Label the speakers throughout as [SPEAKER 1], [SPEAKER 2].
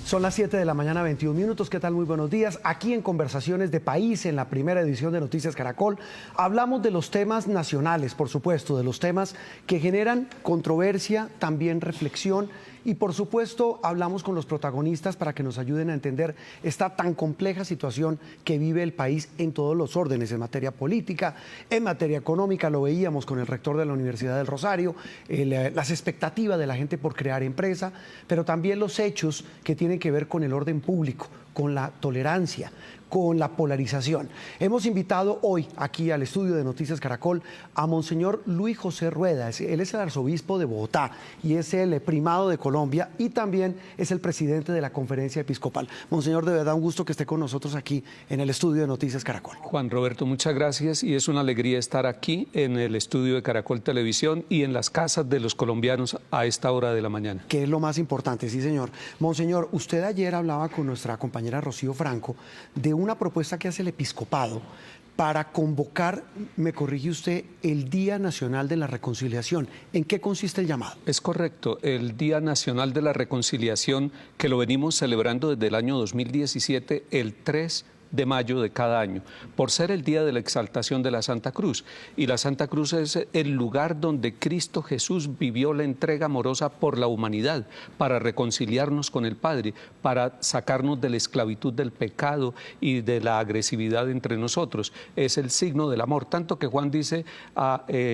[SPEAKER 1] Son las 7 de la mañana, 21 minutos. ¿Qué tal? Muy buenos días. Aquí en Conversaciones de País, en la primera edición de Noticias Caracol, hablamos de los temas nacionales, por supuesto, de los temas que generan controversia, también reflexión. Y por supuesto hablamos con los protagonistas para que nos ayuden a entender esta tan compleja situación que vive el país en todos los órdenes, en materia política, en materia económica. Lo veíamos con el rector de la Universidad del Rosario, las expectativas de la gente por crear empresa, pero también los hechos que tienen que ver con el orden público, con la tolerancia, con la polarización. Hemos invitado hoy aquí al estudio de Noticias Caracol a Monseñor Luis José Rueda. Él es el arzobispo de Bogotá y es el primado de Colombia y también es el presidente de la Conferencia Episcopal. Monseñor, de verdad un gusto que esté con nosotros aquí en el estudio de Noticias Caracol.
[SPEAKER 2] Juan Roberto, muchas gracias y es una alegría estar aquí en el estudio de Caracol Televisión y en las casas de los colombianos a esta hora de la mañana.
[SPEAKER 1] Que es lo más importante, sí señor. Monseñor, usted ayer hablaba con nuestra compañera Rocío Franco de una propuesta que hace el episcopado para convocar, me corrige usted, el Día Nacional de la Reconciliación. ¿En qué consiste el llamado?
[SPEAKER 2] Es correcto, el Día Nacional de la Reconciliación, que lo venimos celebrando desde el año 2017, el 3 de mayo de cada año, por ser el día de la exaltación de la Santa Cruz. Y la Santa Cruz es el lugar donde Cristo Jesús vivió la entrega amorosa por la humanidad, para reconciliarnos con el Padre, para sacarnos de la esclavitud del pecado y de la agresividad entre nosotros. Es el signo del amor, tanto que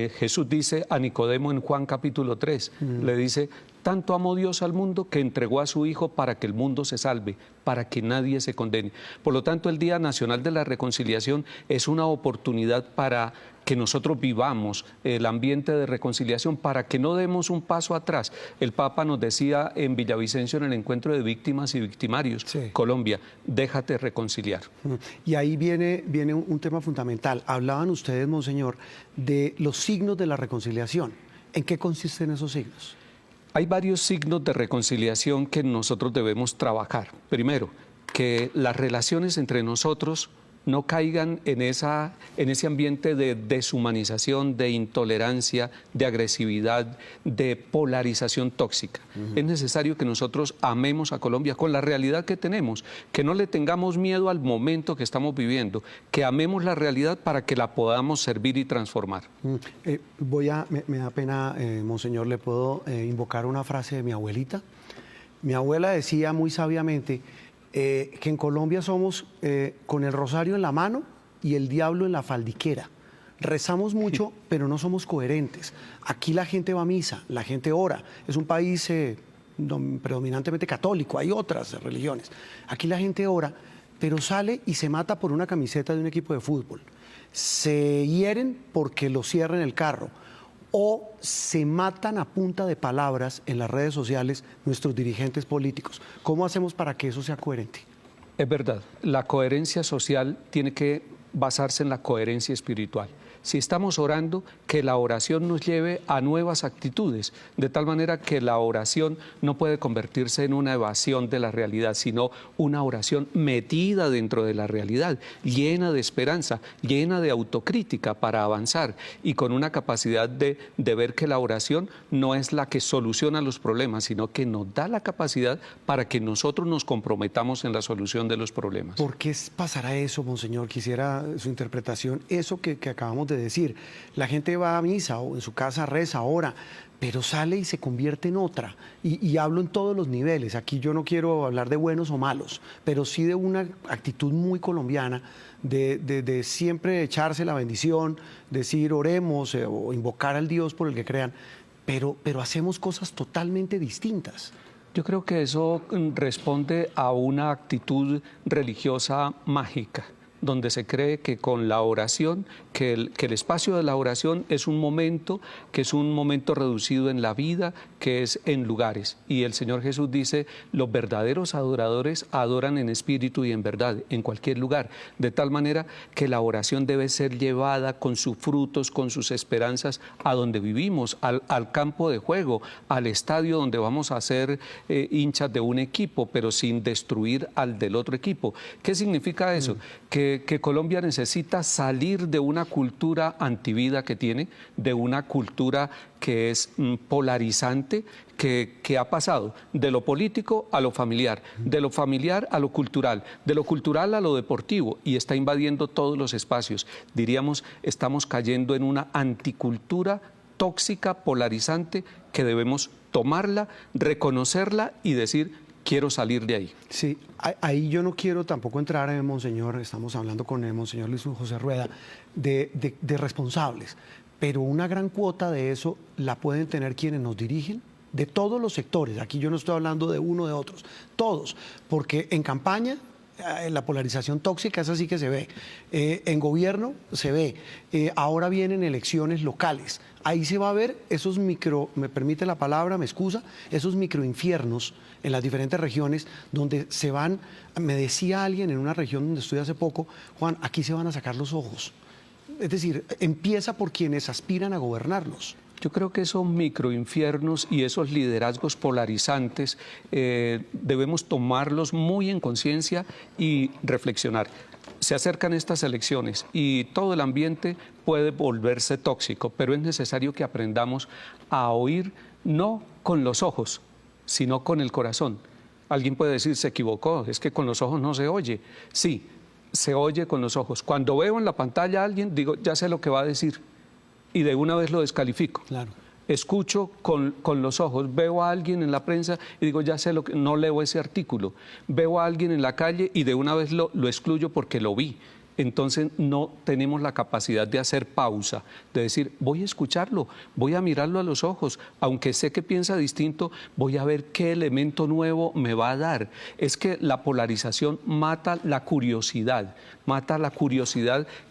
[SPEAKER 2] Jesús dice a Nicodemo en Juan capítulo 3, le dice: tanto amó Dios al mundo que entregó a su Hijo para que el mundo se salve, para que nadie se condene. Por lo tanto, el Día Nacional de la Reconciliación es una oportunidad para que nosotros vivamos el ambiente de reconciliación, para que no demos un paso atrás. El Papa nos decía en Villavicencio, en el encuentro de víctimas y victimarios, sí, Colombia, déjate reconciliar.
[SPEAKER 1] Y ahí viene un tema fundamental. Hablaban ustedes, Monseñor, de los signos de la reconciliación. ¿En qué consisten esos signos?
[SPEAKER 2] Hay varios signos de reconciliación que nosotros debemos trabajar. Primero, que las relaciones entre nosotros no caigan en ese ambiente de deshumanización, de intolerancia, de agresividad, de polarización tóxica. Es necesario que nosotros amemos a Colombia con la realidad que tenemos, que no le tengamos miedo al momento que estamos viviendo, que amemos la realidad para que la podamos servir y transformar.
[SPEAKER 1] Me da pena, Monseñor, ¿le puedo invocar una frase de mi abuelita? Mi abuela decía muy sabiamente que en Colombia somos con el rosario en la mano y el diablo en la faldiquera. Rezamos mucho, pero no somos coherentes. Aquí la gente va a misa, la gente ora. Es un país predominantemente católico, hay otras religiones. Aquí la gente ora, pero sale y se mata por una camiseta de un equipo de fútbol. Se hieren porque lo cierran el carro. O se matan a punta de palabras en las redes sociales nuestros dirigentes políticos. ¿Cómo hacemos para que eso sea coherente?
[SPEAKER 2] Es verdad, la coherencia social tiene que basarse en la coherencia espiritual. Si estamos orando, que la oración nos lleve a nuevas actitudes, de tal manera que la oración no puede convertirse en una evasión de la realidad, sino una oración metida dentro de la realidad, llena de esperanza, llena de autocrítica para avanzar y con una capacidad de ver que la oración no es la que soluciona los problemas, sino que nos da la capacidad para que nosotros nos comprometamos en la solución de los problemas.
[SPEAKER 1] ¿Por qué pasará eso, Monseñor? Quisiera su interpretación. Eso que acabamos de decir, la gente va a misa o en su casa reza, ora, pero sale y se convierte en otra. Y hablo en todos los niveles. Aquí yo no quiero hablar de buenos o malos, pero sí de una actitud muy colombiana de siempre echarse la bendición, decir oremos o invocar al Dios por el que crean, pero hacemos cosas totalmente distintas.
[SPEAKER 2] Yo creo que eso responde a una actitud religiosa mágica, donde se cree que con la oración, que el espacio de la oración es un momento, que es un momento reducido en la vida, que es en lugares. Y el Señor Jesús dice, los verdaderos adoradores adoran en espíritu y en verdad, en cualquier lugar. De tal manera que la oración debe ser llevada con sus frutos, con sus esperanzas, a donde vivimos, al campo de juego, al estadio donde vamos a ser hinchas de un equipo, pero sin destruir al del otro equipo. ¿Qué significa eso? Que que Colombia necesita salir de una cultura antivida que tiene, de una cultura que es polarizante, que ha pasado de lo político a lo familiar, de lo familiar a lo cultural, de lo cultural a lo deportivo, y está invadiendo todos los espacios. Diríamos, estamos cayendo en una anticultura tóxica, polarizante, que debemos tomarla, reconocerla y decir: quiero salir de ahí.
[SPEAKER 1] Sí, ahí yo no quiero tampoco entrar, Monseñor, estamos hablando con el Monseñor Luis José Rueda, de responsables, pero una gran cuota de eso la pueden tener quienes nos dirigen, de todos los sectores. Aquí yo no estoy hablando de uno o de otros, todos, porque en campaña la polarización tóxica, esa sí que se ve, en gobierno se ve, ahora vienen elecciones locales, ahí se va a ver esos me permite la palabra, me excusa, esos microinfiernos en las diferentes regiones donde se van, me decía alguien en una región donde estuve hace poco: Juan, aquí se van a sacar los ojos. Es decir, empieza por quienes aspiran a gobernarnos.
[SPEAKER 2] Yo creo que esos microinfiernos y esos liderazgos polarizantes debemos tomarlos muy en conciencia y reflexionar. Se acercan estas elecciones y todo el ambiente puede volverse tóxico, pero es necesario que aprendamos a oír no con los ojos, sino con el corazón. Alguien puede decir: se equivocó, es que con los ojos no se oye. Sí, se oye con los ojos. Cuando veo en la pantalla a alguien, digo: ya sé lo que va a decir, y de una vez lo descalifico.
[SPEAKER 1] Claro.
[SPEAKER 2] Escucho con los ojos, veo a alguien en la prensa y digo: ya sé lo que, no leo ese artículo. Veo a alguien en la calle y de una vez lo excluyo porque lo vi. Entonces no tenemos la capacidad de hacer pausa, de decir: voy a escucharlo, voy a mirarlo a los ojos, aunque sé que piensa distinto, voy a ver qué elemento nuevo me va a dar. Es que la polarización mata la curiosidad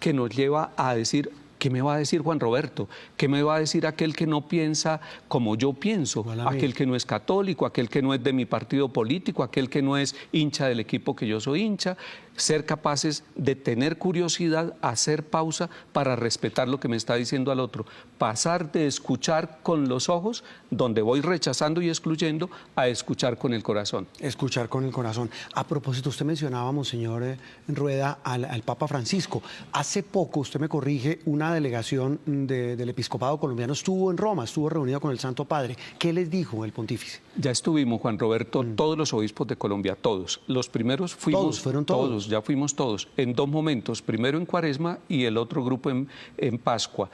[SPEAKER 2] que nos lleva a decir: ¿qué me va a decir Juan Roberto? ¿Qué me va a decir aquel que no piensa como yo pienso? Aquel que no es católico, aquel que no es de mi partido político, aquel que no es hincha del equipo que yo soy hincha. Ser capaces de tener curiosidad, hacer pausa para respetar lo que me está diciendo al otro. Pasar de escuchar con los ojos, donde voy rechazando y excluyendo, a escuchar con el corazón.
[SPEAKER 1] Escuchar con el corazón. A propósito, usted mencionaba, Monseñor Rueda, al Papa Francisco. Hace poco, usted me corrige, una delegación del episcopado colombiano estuvo en Roma, estuvo reunida con el Santo Padre. ¿Qué les dijo el pontífice?
[SPEAKER 2] Ya estuvimos, Juan Roberto, todos los obispos de Colombia, todos. Los primeros fuimos...
[SPEAKER 1] ¿Todos? ¿Fueron todos?
[SPEAKER 2] Ya fuimos todos, en dos momentos, primero en Cuaresma y el otro grupo en Pascua.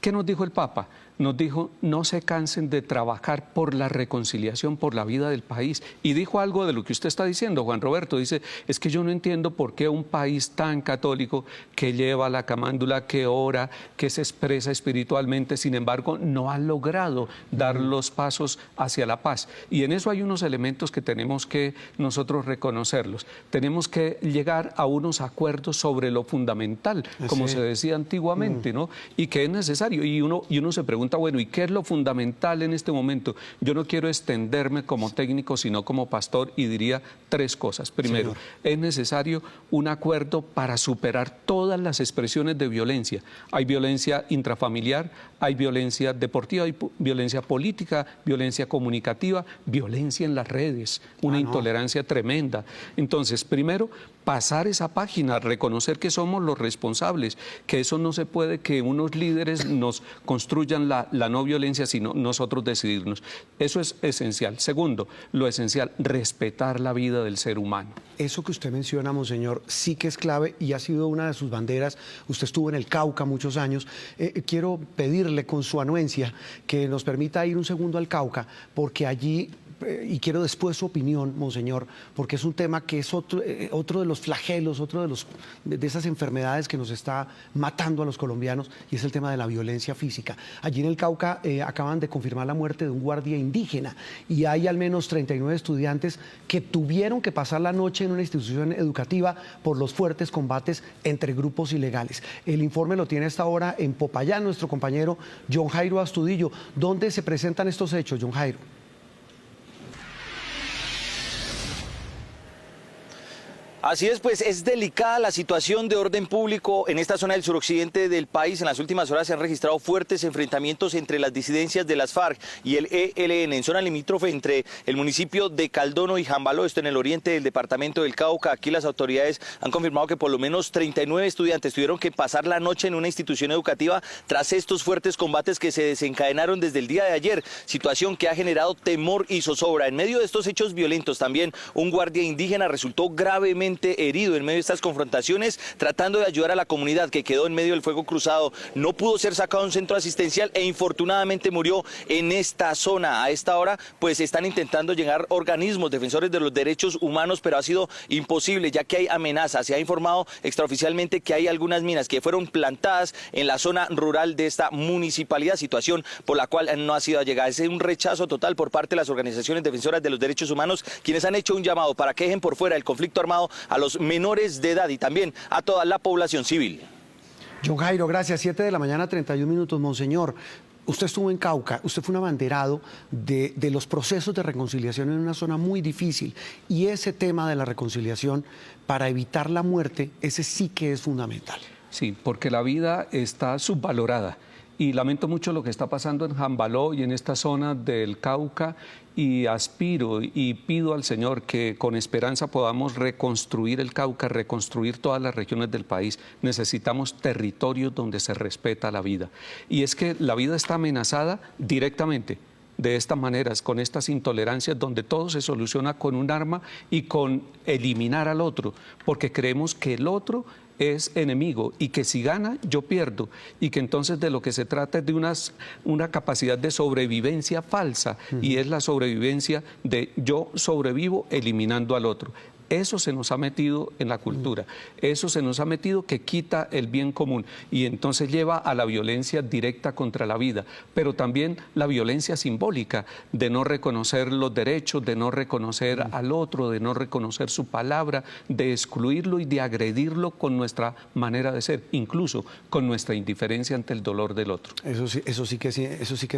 [SPEAKER 2] ¿Qué nos dijo el Papa? Nos dijo: no se cansen de trabajar por la reconciliación, por la vida del país. Y dijo algo de lo que usted está diciendo, Juan Roberto. Dice: es que yo no entiendo por qué un país tan católico, que lleva la camándula, que ora, que se expresa espiritualmente, sin embargo, no ha logrado dar los pasos hacia la paz. Y en eso hay unos elementos que tenemos que nosotros reconocerlos. Tenemos que llegar a unos acuerdos sobre lo fundamental, como se decía antiguamente, ¿no? Y que es necesario. Y uno se pregunta: bueno, ¿y qué es lo fundamental en este momento? Yo no quiero extenderme como técnico, sino como pastor, y diría tres cosas. Primero, señor, es necesario un acuerdo para superar todas las expresiones de violencia. Hay violencia intrafamiliar, hay violencia deportiva, hay violencia política, violencia comunicativa, violencia en las redes, una intolerancia tremenda. Entonces, primero, pasar esa página, reconocer que somos los responsables, que eso no se puede que unos líderes nos construyan la no violencia, sino nosotros decidirnos. Eso es esencial. Segundo, lo esencial, respetar la vida del ser humano.
[SPEAKER 1] Eso que usted menciona, Monseñor, sí que es clave y ha sido una de sus banderas. Usted estuvo en el Cauca muchos años. Quiero pedirle con su anuencia que nos permita ir un segundo al Cauca, porque allí... y quiero después su opinión, Monseñor, porque es un tema que es otro de los flagelos, de esas enfermedades que nos está matando a los colombianos, y es el tema de la violencia física. Allí en el Cauca acaban de confirmar la muerte de un guardia indígena y hay al menos 39 estudiantes que tuvieron que pasar la noche en una institución educativa por los fuertes combates entre grupos ilegales. El informe lo tiene a esta hora en Popayán nuestro compañero John Jairo Astudillo. ¿Dónde se presentan estos hechos, John Jairo?
[SPEAKER 3] Así es, pues es delicada la situación de orden público en esta zona del suroccidente del país. En las últimas horas se han registrado fuertes enfrentamientos entre las disidencias de las FARC y el ELN en zona limítrofe entre el municipio de Caldono y Jambaló, esto en el oriente del departamento del Cauca. Aquí las autoridades han confirmado que por lo menos 39 estudiantes tuvieron que pasar la noche en una institución educativa tras estos fuertes combates que se desencadenaron desde el día de ayer, situación que ha generado temor y zozobra. En medio de estos hechos violentos también un guardia indígena resultó gravemente herido en medio de estas confrontaciones, tratando de ayudar a la comunidad que quedó en medio del fuego cruzado. No pudo ser sacado a un centro asistencial e infortunadamente murió en esta zona. A esta hora pues están intentando llegar organismos defensores de los derechos humanos, pero ha sido imposible ya que hay amenazas. Se ha informado extraoficialmente que hay algunas minas que fueron plantadas en la zona rural de esta municipalidad, situación por la cual no ha sido llegada. Es un rechazo total por parte de las organizaciones defensoras de los derechos humanos, quienes han hecho un llamado para que dejen por fuera el conflicto armado a los menores de edad y también a toda la población civil.
[SPEAKER 1] John Jairo, gracias. 7 de la mañana, 31 minutos. Monseñor, usted estuvo en Cauca, usted fue un abanderado de los procesos de reconciliación en una zona muy difícil, y ese tema de la reconciliación para evitar la muerte, ese sí que es fundamental.
[SPEAKER 2] Sí, porque la vida está subvalorada. Y lamento mucho lo que está pasando en Jambaló y en esta zona del Cauca, y aspiro y pido al Señor que con esperanza podamos reconstruir el Cauca, reconstruir todas las regiones del país. Necesitamos territorios donde se respeta la vida. Y es que la vida está amenazada directamente de estas maneras, con estas intolerancias donde todo se soluciona con un arma y con eliminar al otro, porque creemos que el otro es enemigo y que si gana yo pierdo, y que entonces de lo que se trata es de una capacidad de sobrevivencia falsa, y es la sobrevivencia de yo sobrevivo eliminando al otro. Eso se nos ha metido en la cultura, eso se nos ha metido que quita el bien común y entonces lleva a la violencia directa contra la vida, pero también la violencia simbólica de no reconocer los derechos, de no reconocer al otro, de no reconocer su palabra, de excluirlo y de agredirlo con nuestra manera de ser, incluso con nuestra indiferencia ante el dolor del otro.
[SPEAKER 1] Eso sí que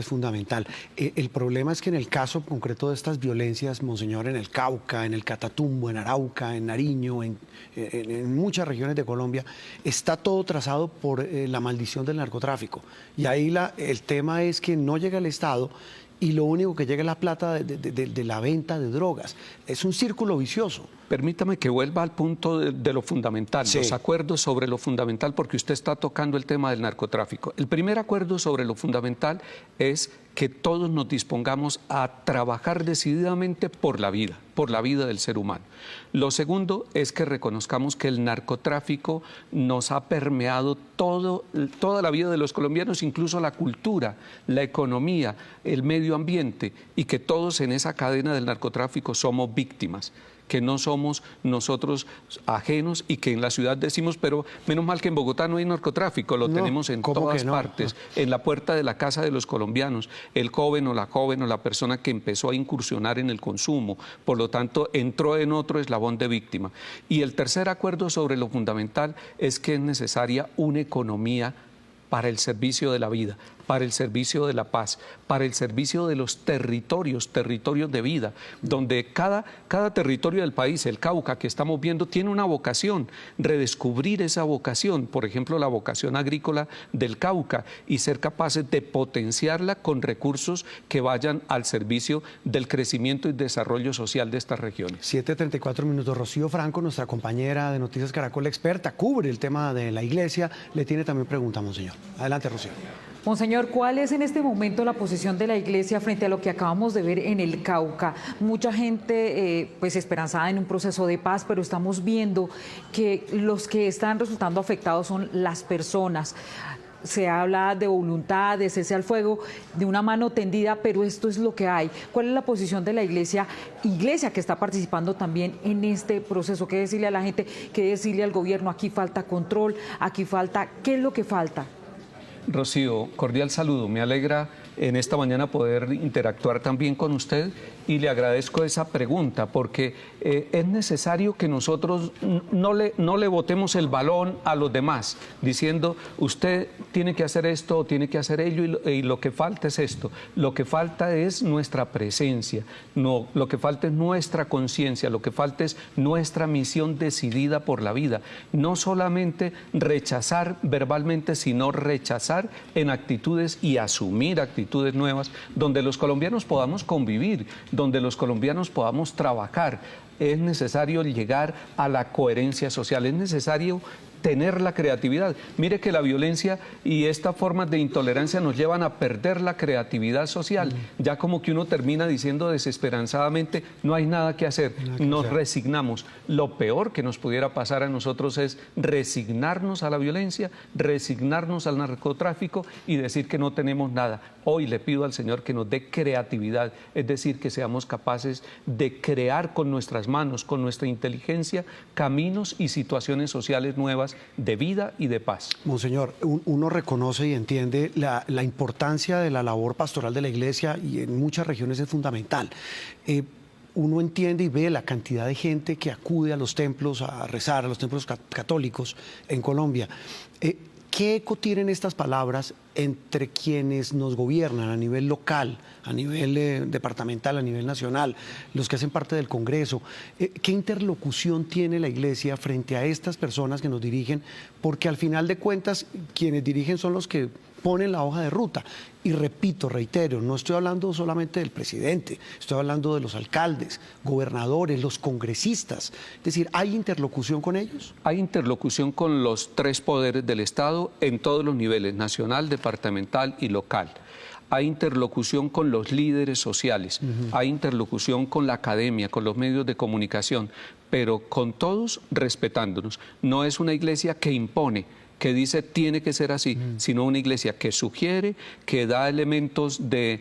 [SPEAKER 1] es fundamental. El problema es que en el caso concreto de estas violencias, Monseñor, en el Cauca, en el Catatumbo, en Arauca, en Nariño, en muchas regiones de Colombia, está todo trazado por la maldición del narcotráfico. Y ahí el tema es que no llega el Estado y lo único que llega es la plata de la venta de drogas. Es un círculo vicioso.
[SPEAKER 2] Permítame que vuelva al punto de lo fundamental, sí. Los acuerdos sobre lo fundamental, porque usted está tocando el tema del narcotráfico. El primer acuerdo sobre lo fundamental es que todos nos dispongamos a trabajar decididamente por la vida del ser humano. Lo segundo es que reconozcamos que el narcotráfico nos ha permeado toda la vida de los colombianos, incluso la cultura, la economía, el medio ambiente, y que todos en esa cadena del narcotráfico somos víctimas, que no somos nosotros ajenos, y que en la ciudad decimos, pero menos mal que en Bogotá no hay narcotráfico, lo tenemos en todas partes, en la puerta de la casa de los colombianos, el joven o la persona que empezó a incursionar en el consumo, por lo tanto entró en otro eslabón de víctima. Y el tercer acuerdo sobre lo fundamental es que es necesaria una economía para el servicio de la vida, para el servicio de la paz, para el servicio de los territorios de vida, donde cada territorio del país, el Cauca que estamos viendo, tiene una vocación, redescubrir esa vocación, por ejemplo, la vocación agrícola del Cauca, y ser capaces de potenciarla con recursos que vayan al servicio del crecimiento y desarrollo social de estas regiones.
[SPEAKER 1] 7:34 minutos. Rocío Franco, nuestra compañera de Noticias Caracol, experta, cubre el tema de la iglesia, le tiene también pregunta, Monseñor. Adelante, Rocío.
[SPEAKER 4] Monseñor, ¿cuál es en este momento la posición de la Iglesia frente a lo que acabamos de ver en el Cauca? Mucha gente pues esperanzada en un proceso de paz, pero estamos viendo que los que están resultando afectados son las personas. Se habla de voluntad, de cese al fuego, de una mano tendida, pero esto es lo que hay. ¿Cuál es la posición de la iglesia que está participando también en este proceso? ¿Qué decirle a la gente? ¿Qué decirle al gobierno? Aquí falta control, aquí falta... ¿Qué es lo que falta?
[SPEAKER 2] Rocío, cordial saludo. Me alegra en esta mañana poder interactuar también con usted y le agradezco esa pregunta porque es necesario que nosotros no le botemos el balón a los demás diciendo usted tiene que hacer esto o tiene que hacer ello y lo que falta es esto. Lo que falta es nuestra presencia, no, lo que falta es nuestra conciencia, lo que falta es nuestra misión decidida por la vida. No solamente rechazar verbalmente, sino rechazar en actitudes y asumir actitudes nuevas donde los colombianos podamos convivir, donde los colombianos podamos trabajar. Es necesario llegar a la coherencia social, es necesario tener la creatividad. Mire que la violencia y estas formas de intolerancia nos llevan a perder la creatividad social. Ya como que uno termina diciendo desesperanzadamente, no hay nada que hacer, nos resignamos. Lo peor que nos pudiera pasar a nosotros es resignarnos a la violencia, resignarnos al narcotráfico y decir que no tenemos nada. Hoy le pido al Señor que nos dé creatividad, es decir, que seamos capaces de crear con nuestras manos, con nuestra inteligencia, caminos y situaciones sociales nuevas de vida y de paz.
[SPEAKER 1] Monseñor, uno reconoce y entiende la importancia de la labor pastoral de la Iglesia y en muchas regiones es fundamental. Uno entiende y ve la cantidad de gente que acude a los templos a rezar, a los templos católicos en Colombia. ¿Qué eco tienen estas palabras entre quienes nos gobiernan a nivel local, a nivel departamental, a nivel nacional, los que hacen parte del Congreso? ¿Qué interlocución tiene la Iglesia frente a estas personas que nos dirigen? Porque al final de cuentas, quienes dirigen son los que ponen la hoja de ruta. Y repito, reitero, no estoy hablando solamente del presidente, estoy hablando de los alcaldes, gobernadores, los congresistas. Es decir, ¿hay interlocución con ellos?
[SPEAKER 2] Hay interlocución con los tres poderes del Estado en todos los niveles, nacional, departamental y local. Hay interlocución con los líderes sociales, hay interlocución con la academia, con los medios de comunicación, pero con todos respetándonos. No es una iglesia que impone, que dice tiene que ser así, sino una iglesia que sugiere, que da elementos de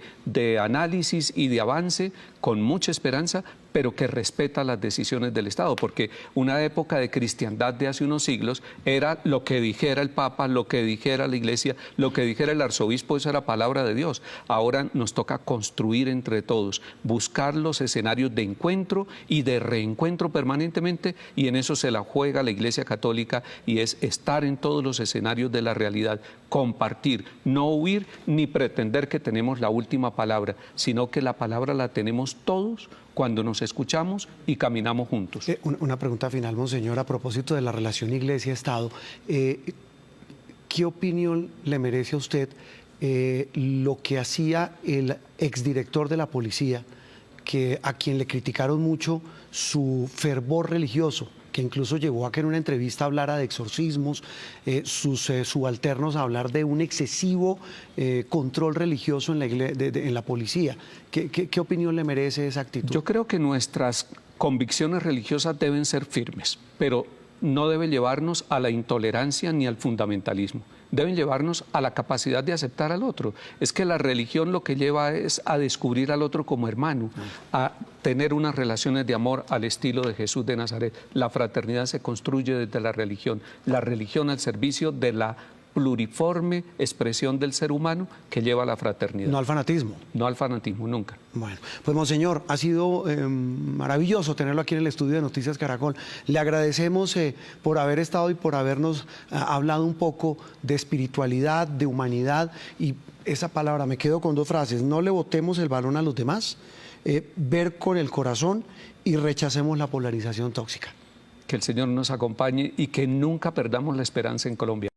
[SPEAKER 2] análisis y de avance con mucha esperanza, pero que respeta las decisiones del Estado, porque una época de cristiandad de hace unos siglos era lo que dijera el Papa, lo que dijera la Iglesia, lo que dijera el arzobispo, esa era palabra de Dios. Ahora nos toca construir entre todos, buscar los escenarios de encuentro y de reencuentro permanentemente, y en eso se la juega la Iglesia Católica, y es estar en todos los escenarios de la realidad, compartir, no huir ni pretender que tenemos la última palabra, sino que la palabra la tenemos todos cuando nos escuchamos y caminamos juntos.
[SPEAKER 1] Una pregunta final, Monseñor, a propósito de la relación Iglesia-Estado. ¿Qué opinión le merece a usted lo que hacía el exdirector de la policía, a quien le criticaron mucho su fervor religioso, que incluso llevó a que en una entrevista hablara de exorcismos, sus subalternos a hablar de un excesivo control religioso en la policía? ¿Qué opinión le merece esa actitud?
[SPEAKER 2] Yo creo que nuestras convicciones religiosas deben ser firmes, pero no debe llevarnos a la intolerancia ni al fundamentalismo. Deben llevarnos a la capacidad de aceptar al otro. Es que la religión lo que lleva es a descubrir al otro como hermano, a tener unas relaciones de amor al estilo de Jesús de Nazaret. La fraternidad se construye desde la religión al servicio de la pluriforme expresión del ser humano que lleva a la fraternidad.
[SPEAKER 1] No al fanatismo.
[SPEAKER 2] No al fanatismo, nunca.
[SPEAKER 1] Bueno, pues Monseñor, ha sido maravilloso tenerlo aquí en el estudio de Noticias Caracol. Le agradecemos por haber estado y por habernos hablado un poco de espiritualidad, de humanidad, y esa palabra, me quedo con dos frases: no le botemos el balón a los demás, ver con el corazón y rechacemos la polarización tóxica.
[SPEAKER 2] Que el Señor nos acompañe y que nunca perdamos la esperanza en Colombia.